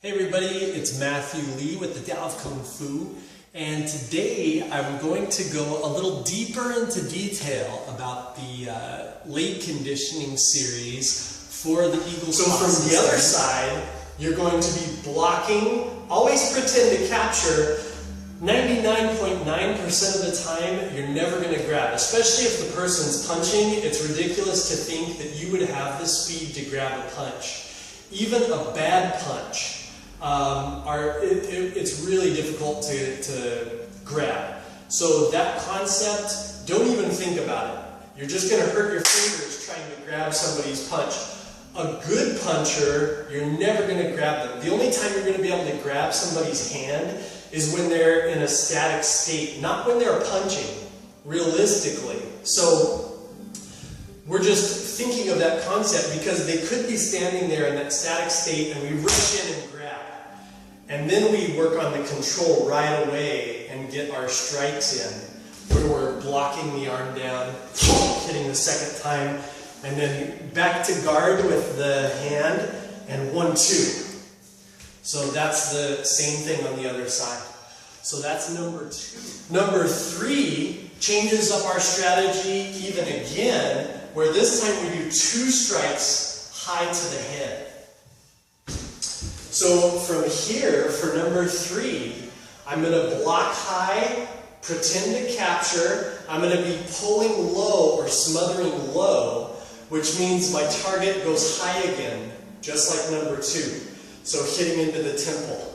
Hey everybody, it's Matthew Lee with the Tao of Kung Fu, and today I'm going to go a little deeper into detail about the leg conditioning series for the Eagle Squat. So from the other side, you're going to be blocking, always pretend to capture. 99.9% of the time, you're never going to grab, especially if the person's punching. It's ridiculous to think that you would have the speed to grab a punch. Even a bad punch, it's really difficult to grab. So that concept, don't even think about it. You're just going to hurt your fingers trying to grab somebody's punch. A good puncher, you're never going to grab them. The only time you're going to be able to grab somebody's hand is when they're in a static state, not when they're punching, realistically. So we're just thinking of that concept because they could be standing there in that static state and we rush in and grab. And then we work on the control right away and get our strikes in, where we're blocking the arm down, hitting the second time, and then back to guard with the hand, and 1-2. So that's the same thing on the other side. So that's number 2. Number 3 changes up our strategy even again, where this time we do 2 strikes high to the head. So from here, for number 3, I'm going to block high, pretend to capture. I'm going to be pulling low or smothering low, which means my target goes high again, just like number 2. So hitting into the temple.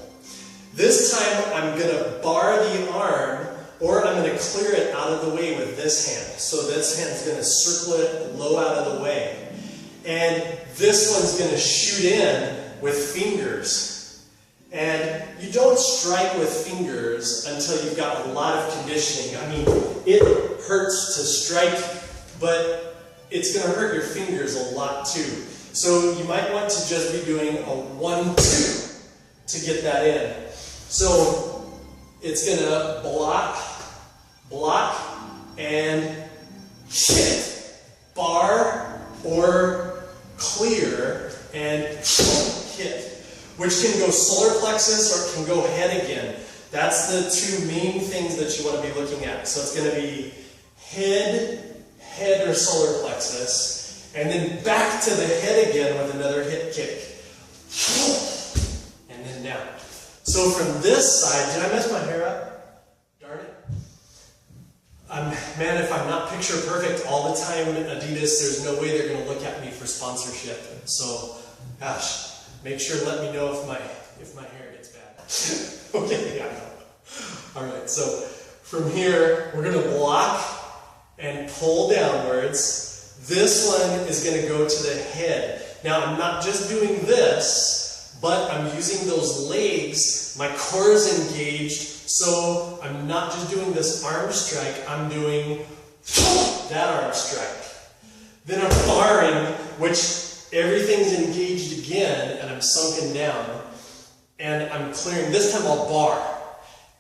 This time I'm going to bar the arm, or I'm going to clear it out of the way with this hand. So this hand's going to circle it low out of the way. And this one's going to shoot in with fingers. And you don't strike with fingers until you've got a lot of conditioning. I mean, it hurts to strike, but it's going to hurt your fingers a lot too. So you might want to just be doing a 1-2 to get that in. So it's going to block, and hit, bar, or clear, and hit, which can go solar plexus or it can go head again. That's the 2 main things that you want to be looking at. So it's going to be head or solar plexus, and then back to the head again with another hit kick. And then down. So from this side, did I mess my hair up? Darn it. Man, if I'm not picture perfect all the time, Adidas, there's no way they're going to look at me for sponsorship. So, gosh, make sure to let me know if my hair gets bad. Okay, yeah, I know. All right, so from here, we're going to block and pull downwards. This one is going to go to the head. Now, I'm not just doing this, but I'm using those legs. My core is engaged, so I'm not just doing this arm strike, I'm doing that arm strike. Then I'm barring, which everything's engaged again, and I'm sunken down, and I'm clearing. This time I'll bar,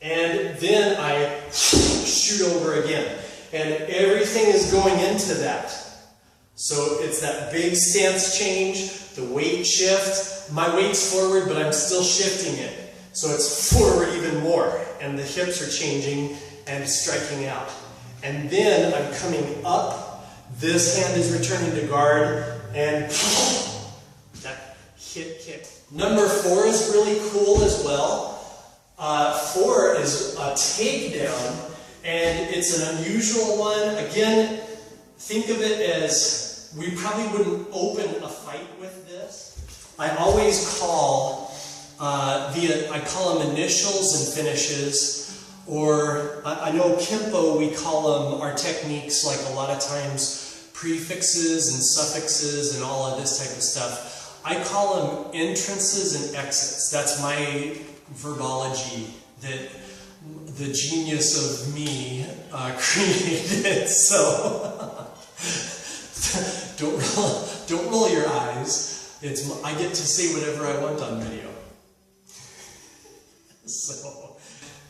and then I shoot over again, and everything is going into that. So it's that big stance change, the weight shift. My weight's forward, but I'm still shifting it. So it's forward even more, and the hips are changing and striking out. And then I'm coming up, this hand is returning to guard, and that hit kick. Number 4 is really cool as well. 4 is a takedown, and it's an unusual one. Again, think of it as, we probably wouldn't open a fight with this. I always call I call them initials and finishes, or I know Kempo, we call them our techniques, like a lot of times prefixes and suffixes and all of this type of stuff. I call them entrances and exits. That's my verbology that the genius of me created. So don't roll your eyes. I get to say whatever I want on video. So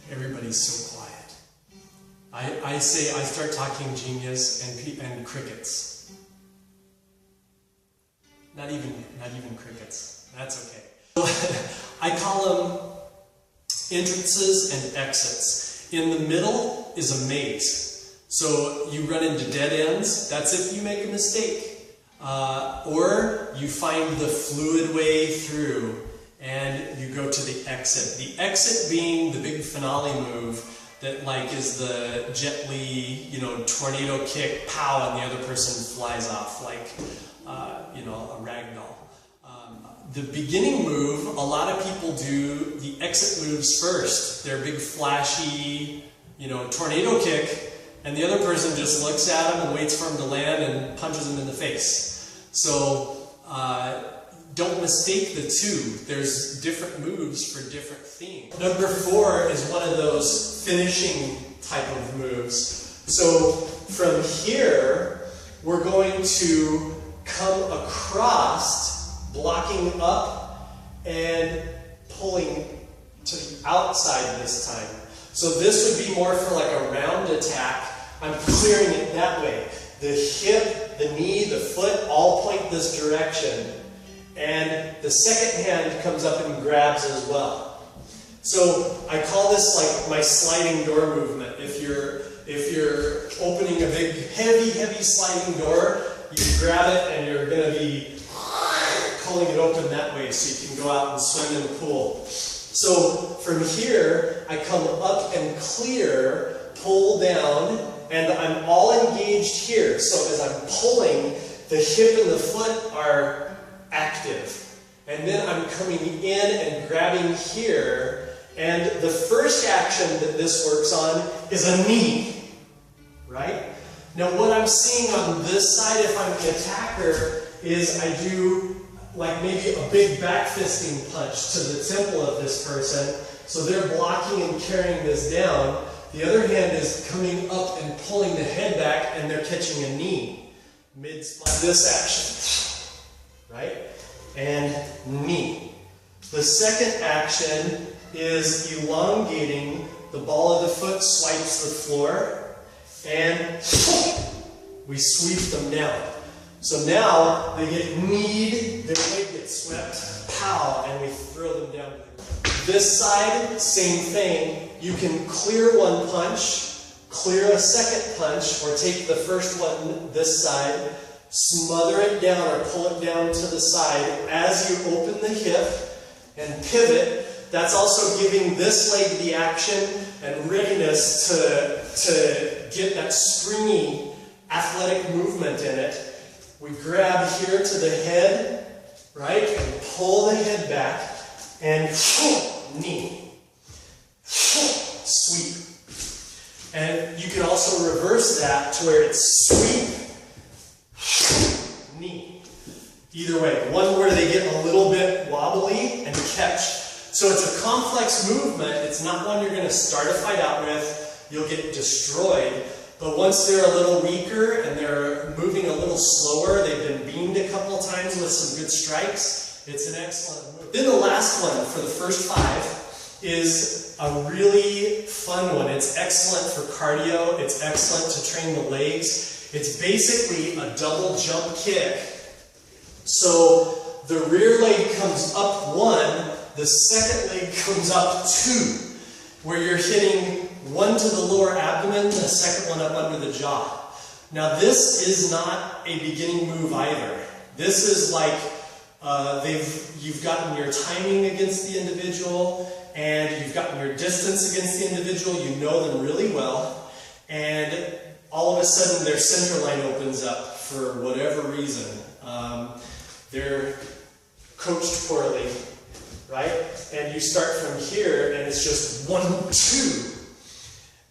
everybody's so quiet. I start talking genius and crickets. Not even crickets. That's okay. I call them entrances and exits. In the middle is a maze. So you run into dead ends, that's if you make a mistake. Or you find the fluid way through and you go to the exit. The exit being the big finale move that like is the Jet Li, tornado kick, pow, and the other person flies off like, a ragdoll. The beginning move, a lot of people do the exit moves first. They're big flashy, tornado kick, and the other person just looks at him and waits for him to land and punches him in the face. So don't mistake the two. There's different moves for different themes. Number 4 is one of those finishing type of moves. So from here, we're going to come across, blocking up and pulling to the outside this time. So this would be more for like a round attack. I'm clearing it that way. The hip, the knee, the foot all point this direction. And the second hand comes up and grabs as well. So I call this like my sliding door movement. If you're opening a big, heavy sliding door, you grab it and you're going to be pulling it open that way so you can go out and swim in the pool. So from here, I come up and clear, pull down, and I'm all engaged here. So as I'm pulling, the hip and the foot are active. And then I'm coming in and grabbing here. And the first action that this works on is a knee, right? Now what I'm seeing on this side, if I'm the attacker, is I do like maybe a big back fisting punch to the temple of this person. So they're blocking and carrying this down. The other hand is coming up and pulling the head back and they're catching a knee. Mid-split this action, right? And knee. The second action is elongating. The ball of the foot swipes the floor and we sweep them down. So now they get kneed, their leg gets swept, pow, and we throw them down. This side, same thing. You can clear one punch, clear a second punch, or take the first one this side, smother it down or pull it down to the side as you open the hip and pivot. That's also giving this leg the action and readiness to get that springy athletic movement in it. We grab here to the head, right, and pull the head back, and knee, sweep. And you can also reverse that to where it's sweep, knee. Either way, one where they get a little bit wobbly and catch. So it's a complex movement. It's not one you're going to start a fight out with. You'll get destroyed. But once they're a little weaker and they're moving a little slower, they've been beamed a couple of times with some good strikes, it's an excellent move. Then the last one for the first 5 is a really fun one. It's excellent for cardio. It's excellent to train the legs. It's basically a double jump kick. So the rear leg comes up 1, the second leg comes up 2, where you're hitting one to the lower abdomen, the second one up under the jaw. Now this is not a beginning move either. This is like you've gotten your timing against the individual and you've gotten your distance against the individual. You know them really well, and all of a sudden their center line opens up for whatever reason. They're coached poorly, right? And you start from here and it's just 1, 2.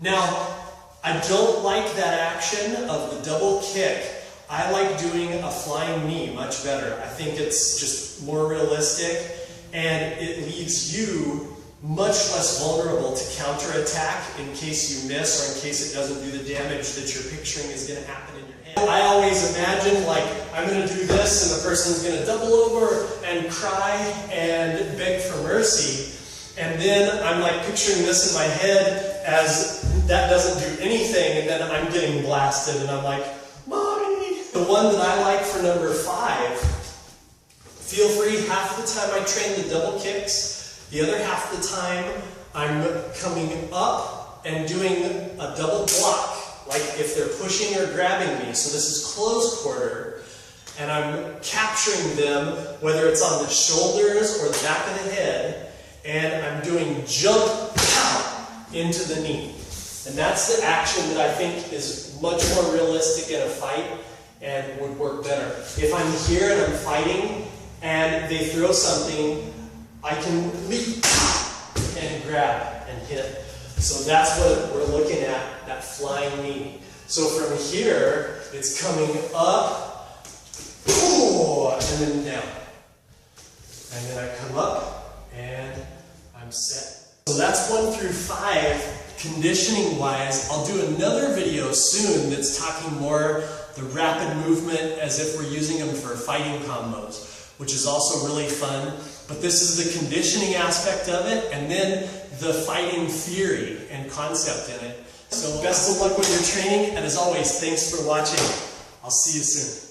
Now, I don't like that action of the double kick. I like doing a flying knee much better. I think it's just more realistic and it leaves you much less vulnerable to counterattack in case you miss or in case it doesn't do the damage that you're picturing is going to happen in your head. I always imagine like I'm going to do this and the person's going to double over and cry and beg for mercy. And then I'm like picturing this in my head as that doesn't do anything, and then I'm getting blasted and I'm like, Mommy! The one that I like for number 5 feel free, half the time I train the double kicks, the other half the time I'm coming up and doing a double block, like if they're pushing or grabbing me. So this is close quarter, and I'm capturing them, whether it's on the shoulders or the back of the head, and I'm doing jump pow into the knee. And that's the action that I think is much more realistic in a fight and would work better. If I'm here and I'm fighting and they throw something, I can leap and grab and hit. So that's what we're looking at, that flying knee. So from here, it's coming up, and then down. And then I come up and I'm set. So that's 1 through 5. Conditioning wise, I'll do another video soon that's talking more the rapid movement as if we're using them for fighting combos, which is also really fun. But this is the conditioning aspect of it, and then the fighting theory and concept in it. So best of luck with your training, and as always, thanks for watching. I'll see you soon.